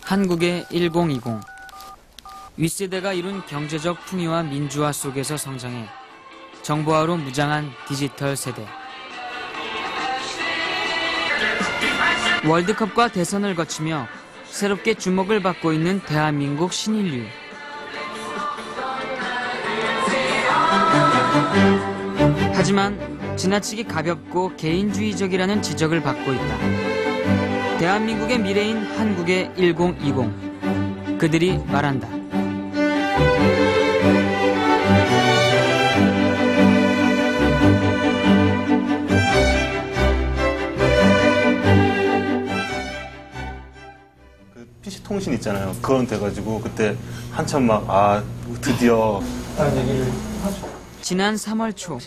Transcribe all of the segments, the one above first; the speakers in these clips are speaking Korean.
한국의 1020. 윗세대가 이룬 경제적 풍요와 민주화 속에서 성장해 정보화로 무장한 디지털 세대. 월드컵과 대선을 거치며 새롭게 주목을 받고 있는 대한민국 신인류. 하지만 지나치게 가볍고 개인주의적이라는 지적을 받고 있다. 대한민국의 미래인 한국의 1020. 그들이 말한다. 그 PC 통신 있잖아요. 그건 돼가지고 그때 한참 드디어 지난 3월 초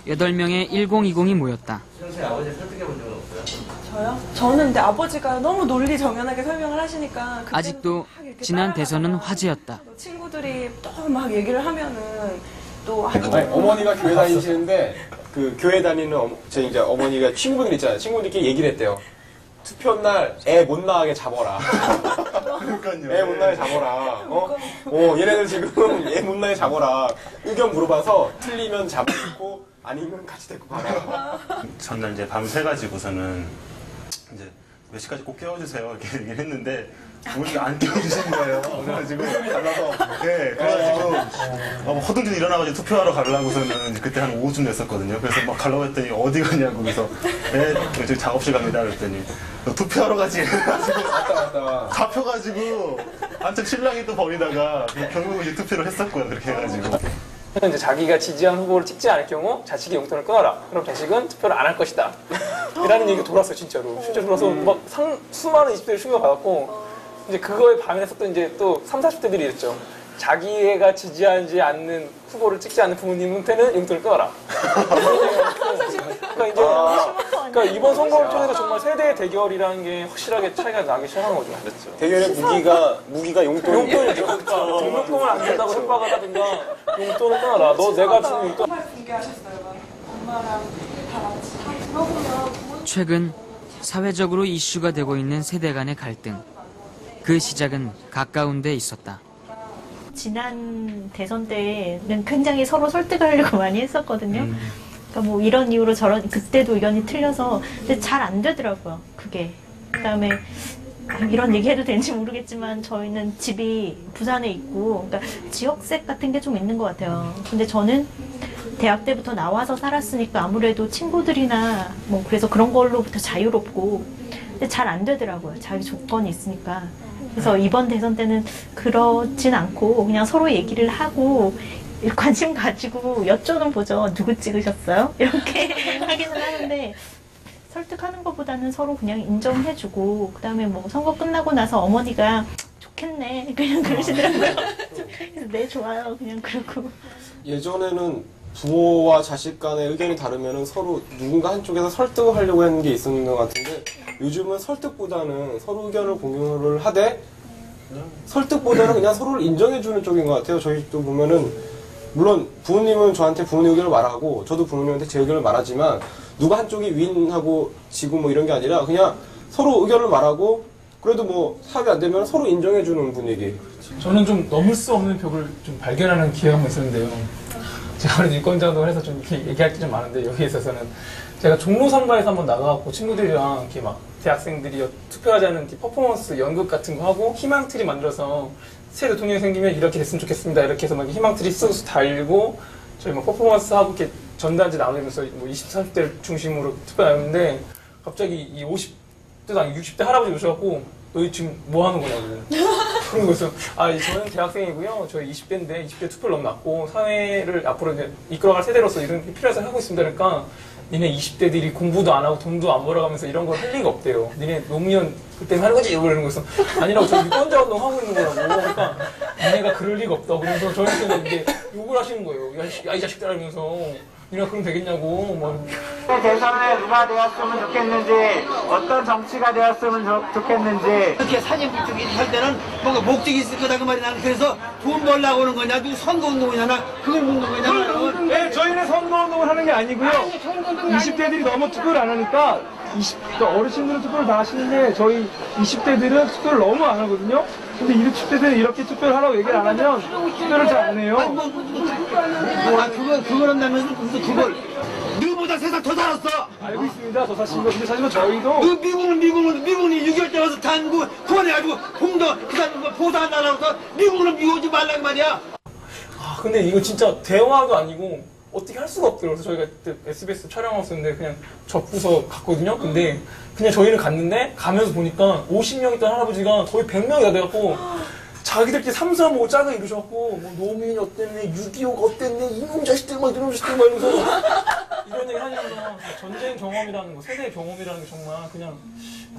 8명의 1020이 모였다. 평소에 아버지 설득해본 적은 없어요? 저요? 저는 근데 아버지가 너무 논리정연하게 설명을 하시니까 아직도 지난 대선은 화제였다. 친구들이 또 막 얘기를 하면은 또 아니, 어머니가 교회 다니시는데 그 교회 다니는 제 이제 어머니가 친구들 있잖아요. 친구들끼리 얘기를 했대요. 투표 날 애 못 나가게 잡아라. 그러니까요. 애 못 나게 잡아라. 얘네들 지금 애 못 나게 잡아라. 의견 물어봐서 틀리면 잡고 아니면 같이 데리고 가라. 전날 이제 밤 새가지고서는 이제 몇 시까지 꼭 깨워주세요 이렇게 얘기를 했는데 부모님이 안 깨워주신 거예요. 그래가지고 달라서 그래가지고 허둥지둥 일어나가지고 투표하러 가려고서는 그때 한 오후쯤 됐었거든요. 그래서 막 가려고 했더니 어디 가냐고 그래서 저기 작업실 갑니다 그랬더니 너 투표하러 가지. 왔다. 잡혀가지고 한참 신랑이 또 버리다가 결국 이제 투표를 했었고요. 그렇게 해가지고. 이제 자기가 지지한 후보를 찍지 않을 경우 자식의 용돈을 끊어라. 그럼 자식은 투표를 안 할 것이다. 이라는 얘기가 돌았어요, 진짜로. 실제로 돌아서 막 수많은 20대를 충격받았고, 이제 그거에 반응했었던 이제 또 30, 40대들이 이랬죠. 자기가 지지하지 않는 후보를 찍지 않는 부모님한테는 용돈을 끊어라. 그러니까 이번 선거를 통해서 정말 세대의 대결이라는 게 확실하게 차이가 나기 시작한 거죠. 그렇죠. 대결의 무기가 용돈이죠. 그러니까 등록금을 안 준다고 협박을 하든가 용돈을 끊어라. 너 내가 주는 용돈. 정말 붕괴하셨어요. 엄마랑 다 같이 들어보면 최근 사회적으로 이슈가 되고 있는 세대 간의 갈등. 그 시작은 가까운 데 있었다. 지난 대선 때는 굉장히 서로 설득하려고 많이 했었거든요. 그러니까 뭐 이런 이유로 저런, 그때도 의견이 틀려서 근데 잘 안 되더라고요. 그게. 그다음에 이런 얘기해도 되는지 모르겠지만 저희는 집이 부산에 있고, 그러니까 지역색 같은 게 좀 있는 것 같아요. 근데 저는 대학 때부터 나와서 살았으니까 아무래도 친구들이나 뭐 그래서 그런 걸로부터 자유롭고, 근데 잘 안 되더라고요. 자기 조건이 있으니까. 그래서 이번 대선 때는 그렇진 않고 그냥 서로 얘기를 하고 관심 가지고 여쭤는 보죠. 누구 찍으셨어요? 이렇게 하기는 하는데 설득하는 것보다는 서로 그냥 인정해주고, 그다음에 뭐 선거 끝나고 나서 어머니가 좋겠네 그냥 그러시더라고요. 그래서 네 좋아요 그냥 그러고. 예전에는 부모와 자식 간의 의견이 다르면 서로 누군가 한쪽에서 설득을 하려고 하는 게 있었는 것 같은데, 요즘은 설득보다는 서로 의견을 공유를 하되 설득보다는 그냥 서로를 인정해주는 쪽인 것 같아요. 저희도 보면은 물론 부모님은 저한테 부모님 의견을 말하고 저도 부모님한테 제 의견을 말하지만 누가 한쪽이 윈하고 지고 뭐 이런 게 아니라 그냥 서로 의견을 말하고 그래도 뭐 합의 안 되면 서로 인정해주는 분위기. 저는 좀 넘을 수 없는 벽을 좀 발견하는 기회가 한번 있었는데요. 제가 오늘 유권자도 해서 좀 이렇게 얘기할 게 좀 많은데, 여기에 있어서는 제가 종로 선거에서 한번 나가갖고 친구들이랑 이렇게 막 대학생들이 투표하자는 퍼포먼스 연극 같은 거 하고 희망트리 만들어서 새 대통령이 생기면 이렇게 됐으면 좋겠습니다. 이렇게 해서 막 희망트리 쓱 달고 저희 막 퍼포먼스 하고 이렇게 전단지 나누면서 뭐 20, 30대 중심으로 투표 나눴는데, 갑자기 이 50대도 아니고 60대 할아버지 오셔갖고 너희 지금 뭐 하는 거냐고. 그런 거였어요. 저는 대학생이고요. 저희 20대인데 20대 투표를 너무 낮고 사회를 앞으로 이제 이끌어갈 세대로서 이런 게 필요해서 하고 있습니다. 그러니까 니네 20대들이 공부도 안 하고 돈도 안 벌어가면서 이런 걸 할 리가 없대요. 니네 노무현 그때 하는 거지? 이러는 거였어. 아니라고, 저 유권자 운동 하고 있는 거라고. 그러니까 니네가 그럴 리가 없다고. 그래서 저희한테는 이제 욕을 하시는 거예요. 야, 이 자식들 하면서. 니네가 그럼 되겠냐고. 뭐. 대선에 누가 되었으면 좋겠는지, 어떤 정치가 되었으면 좋겠는지. 이렇게 사진 붙이기 할 때는 뭔가 목적이 있을 거다 그 말이. 나는 그래서 돈 벌려고 하는 거냐, 누구 선거운동이냐, 그걸 묻는 거냐. 네, 저희는 선거운동을 하는 게 아니고요. 20대들이 너무 투표를 안 하니까 그러니까 어르신들은 투표를 다 하시는데 저희 20대들은 투표를 너무 안 하거든요. 근데 20대들은 이렇게 투표를 하라고 얘기를 안 하면 투표를 잘 안 해요. 그걸 한다면 그걸 너보다 세상 더 살았어. 알고 있습니다. 저 사실은. 근데 사실은 저희도 미국은 6.25 때 와서 단구 구원해가지고 봉도 그다음 보상한다고 해서 미국은 미워오지 말라고 말이야. 근데 이거 진짜 대화도 아니고 어떻게 할 수가 없더라고요. 그래서 저희가 그때 SBS 촬영하고 있었는데 그냥 접고서 갔거든요. 근데 그냥 저희는 갔는데 가면서 보니까 50명 있던 할아버지가 거의 100명이 다 돼갖고 자기들끼리 삼삼 오고 짝을 이루셔갖고 뭐 노무현이 어땠네, 6.25가 어땠네, 이놈 자식들 막 이놈 자식들 막 이러면서 이런 얘기를 하니까 전쟁 경험이라는 거, 세대 경험이라는 게 정말 그냥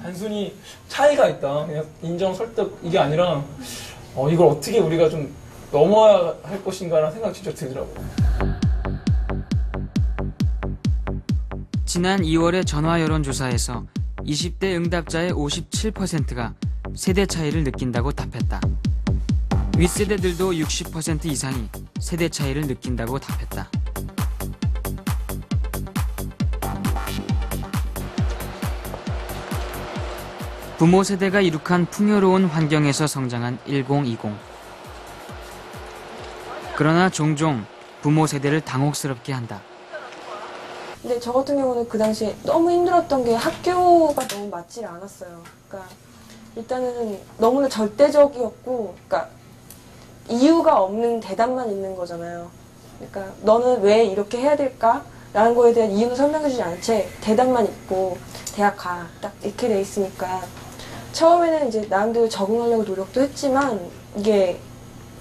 단순히 차이가 있다. 그냥 인정, 설득 이게 아니라 이걸 어떻게 우리가 좀 넘어야 할 것인가라는 생각이 진짜 들더라고요. 지난 2월의 전화 여론조사에서 20대 응답자의 57%가 세대 차이를 느낀다고 답했다. 윗세대들도 60% 이상이 세대 차이를 느낀다고 답했다. 부모 세대가 이룩한 풍요로운 환경에서 성장한 1020. 그러나 종종 부모 세대를 당혹스럽게 한다. 근데 저 같은 경우는 그 당시에 너무 힘들었던 게 학교가 너무 맞지 않았어요. 그러니까 일단은 너무나 절대적이었고, 그러니까 이유가 없는 대답만 있는 거잖아요. 그러니까 너는 왜 이렇게 해야 될까? 라는 거에 대한 이유는 설명해주지 않은 채 대답만 있고 대학 가. 딱 이렇게 돼 있으니까 처음에는 이제 나름대로 적응하려고 노력도 했지만 이게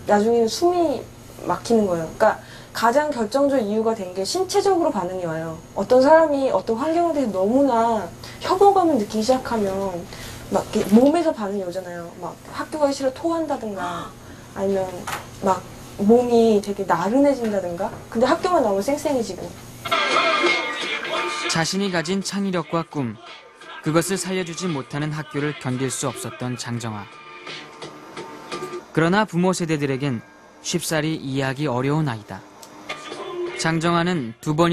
나중에는 숨이 막히는 거예요. 그러니까 가장 결정적 이유가 된 게 신체적으로 반응이 와요. 어떤 사람이 어떤 환경에 대해서 너무나 혐오감을 느끼기 시작하면 막 이렇게 몸에서 반응이 오잖아요. 막 학교 가기 싫어 토한다든가 아니면 막 몸이 되게 나른해진다든가. 근데 학교만 나오면 쌩쌩해지고. 자신이 가진 창의력과 꿈, 그것을 살려주지 못하는 학교를 견딜 수 없었던 장정아. 그러나 부모 세대들에겐 쉽사리 이해하기 어려운 아이다. 장정아는 두 번